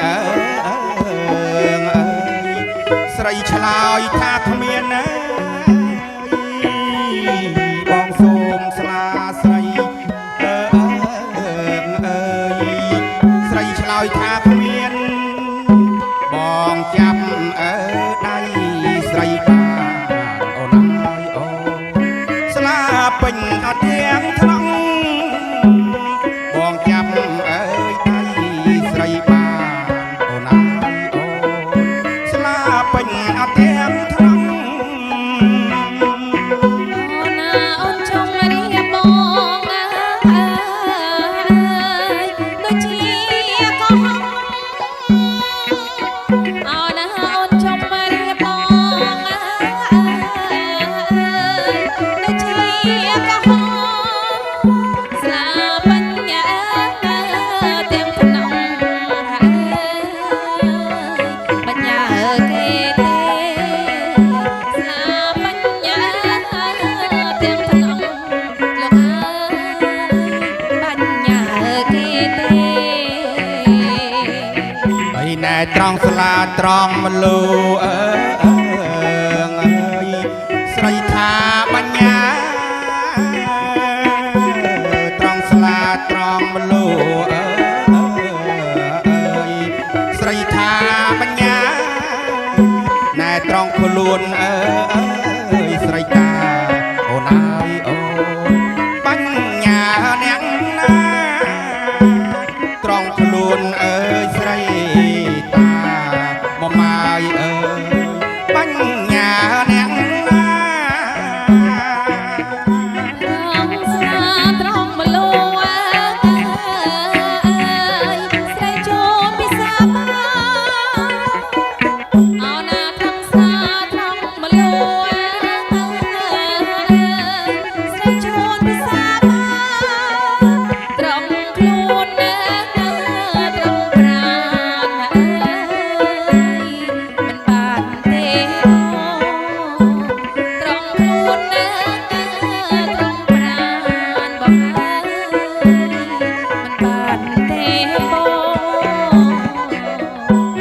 អើស្រីឆ្លើយថាគ្មានណាបងសូមស្លាស្រីស្រីឆ្លើយថាគ្មានបងចាប់ដៃស្រីបានអូនអើយអូស្លាពេញអត់ទាំងថ្នង់បងចាប់ដៃស្រីបានអូនអើយអូស្លាពេញអត់ទាំងថ្នង់អូនណាអូនចង់រៀបបងដូចជាកោះអូនណាអូនចង់រៀបបងដូចជាកោះស្លាបញ្ញាទាំងក្នុងបញ្ញាគេទេស្លាបញ្ញាទាំងក្នុងលោកបញ្ញាគេទេហើយណែត្រង់ស្លាត្រង់មលូស្រីថាបញ្ញាត្រង់ស្លាត្រង់មលូស្រីថាបញ្ញាណែត្រង់ខ្លួនស្រីតាអូនអើយអូនបញ្ញាអ្នកណាត្រង់ខ្លួនស្រីតាមកម៉ាយបញ្ញាអ្នកណាត្រង់ស្លាត្រង់មលូស្រីចូលពិសាអូនណាត្រង់ស្លាត្រង់មលូស្រីចូលពិសាត្រង់ខ្លួនត្រង់ប្រាណមិនបានទេត្រង់ខ្លួនត្រង់ប្រាណបងមិនបានទេបង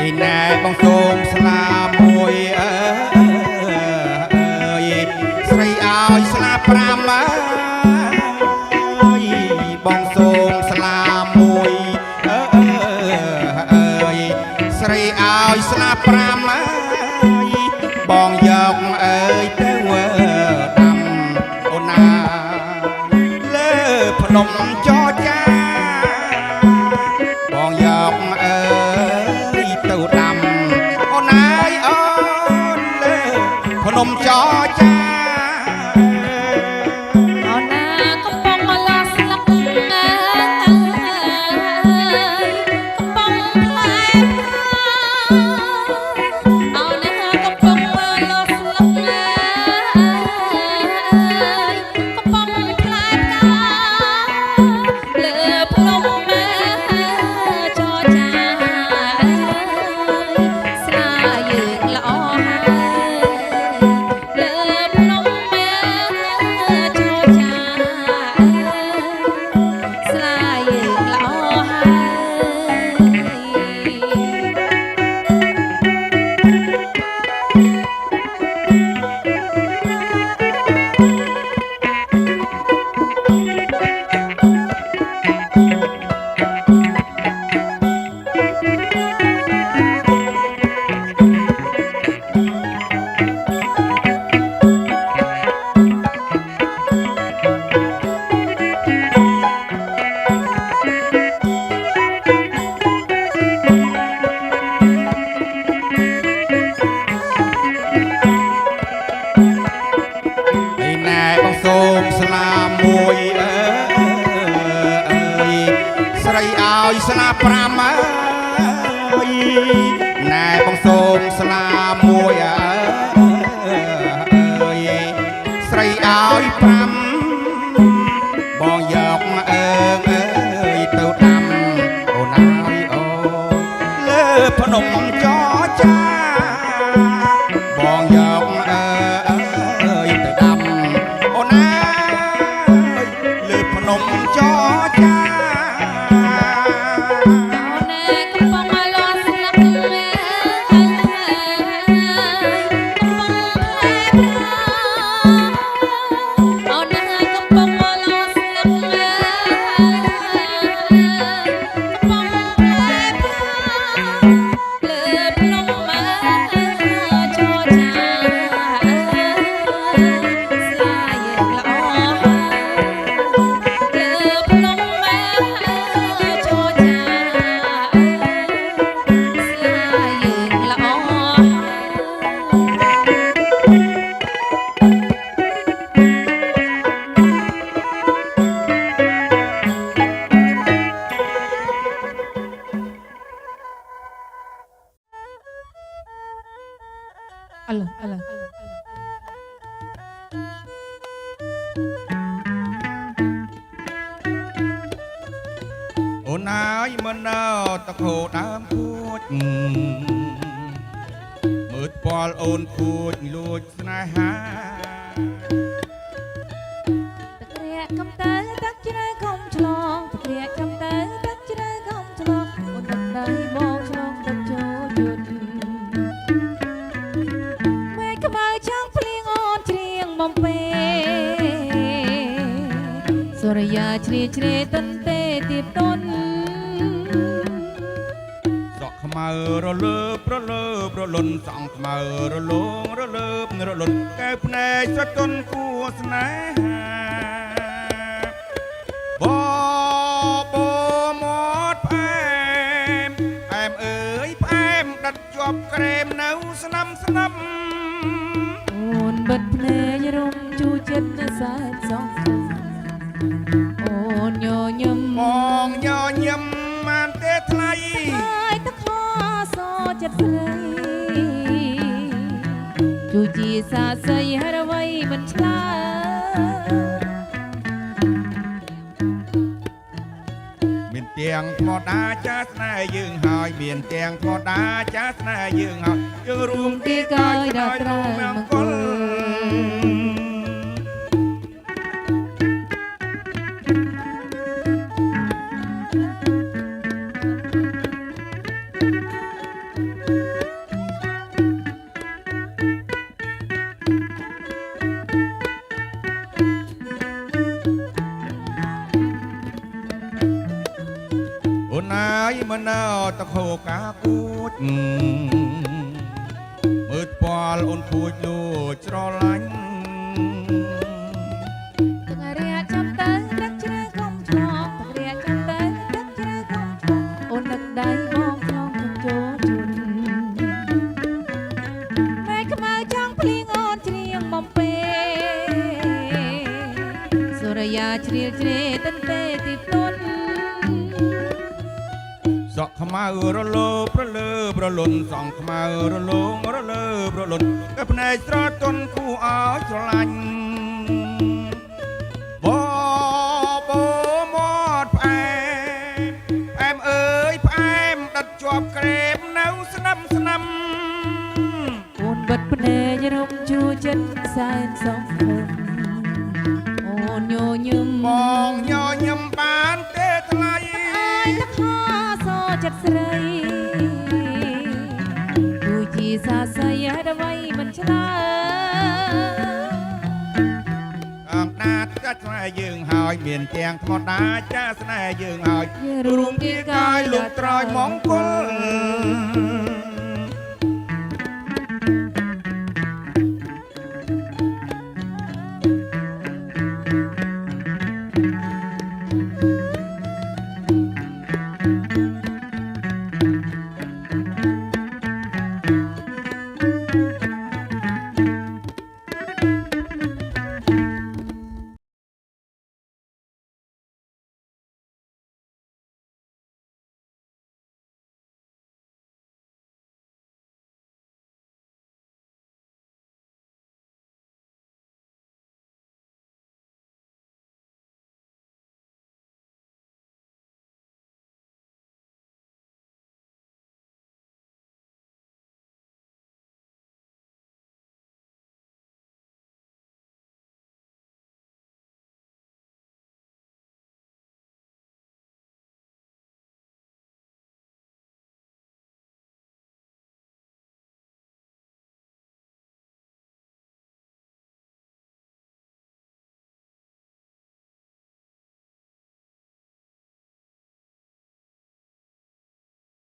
ឯណែបងសូមស្លាមួយស្រីឲ្យស្លា5បងសូមស្លាមួយស្រីឲ្យស្លា5បងយកទៅដាំអូនណាលើភ្នំចរចាបងយកទៅដាំអូនអើយអូនលើភ្នំចរចាអូនណាកំពុងលាស្លឹកកំពុងផ្លែអូនណាកំពុងលាស្លឹកកំពុងផ្លែលើភ្នំចរចាស្រាយើងល្អហើយលើភ្នំចរចាស្រាយើងល្អហើយឯណែបងសូមស្លាមួយស្រីឲ្យស្លា5ណែបងសូមស្លាមួយស្រីឲ្យ5បងយកទៅដាំអូនអើយអូលើភ្នំចរចាបងយកទៅដាំអូនអើយលើភ្នំចរចាអូនកំពុងលា Alah.អូនអើយមិនណើតខោដើមគួចមើលពាល់អូនគួចលួចស្នេហា ตะเกรียกคำเตยตักจะได้คมฉลองตะเกรียกคำเตยตักจะได้คมฉลองบนตักได้มองฉลองตักโจหยุดแม่ขมาช่างเพลงอ่อนเชียงบอมเปสุริยาเฉลี่ยตันเตตีบต้น สอกขมาระเลิบระเลิบระลนสองขมาระลงระเลิบระลนแก้พเนจรจนคู่สนบอบหมดแอมเอ๋ยแอมดัดจอบเกรมเนาสนำ โอนบัดเพลยรมจูเจ็ดนะสายสองโอนโยยม มองย่อยำมันเตะไทย ตายตะคอโซเจ็ดใสจูจีสาใสฮาระไว้มันชลา មានទាំងធម្មតាចាស្នេហ៍យើងហើយមានទាំងធម្មតាចាស្នេហ៍យើងហើយយើងរួមទីកាយដល់ត្រៃមង្គលអូនអើយមិនអើតខោកាគួចមើលពាល់អូនគួចលួចស្រឡាញ់ ตะเรียกจำเตยตักจะได้คมฉลองตะเรียกจำเตยตักจะได้คมฉลองโอนดักได้มองฉลองตักโจจุนแม่ขมาช่างเพลงอ่อนเชียงบอมเปสุริยาเฉลี่ยตันเตตีบต้น สอกขมาระโลบระเลิบระลนสองขมาระโลงระเลิบระลนแก้พเนจรจนคู่เอาสลันบอบหมดแอมเอ๋ยแอมดัดจอบเกรมเนาสนำ โอนบัดเพลยรมจูเจ็ดสายสองคนโอนโยยม มองย่อยำบานเตะไทย ไอ้ตะคอโซจัดใสดูจีสาใสยาดไว้มันชลา អងណាតចាស្នេហ៍យើងហើយមានទាំងធម្មតាចាស្នេហ៍យើងហើយរួមទីកាយលោកត្រយមង្គល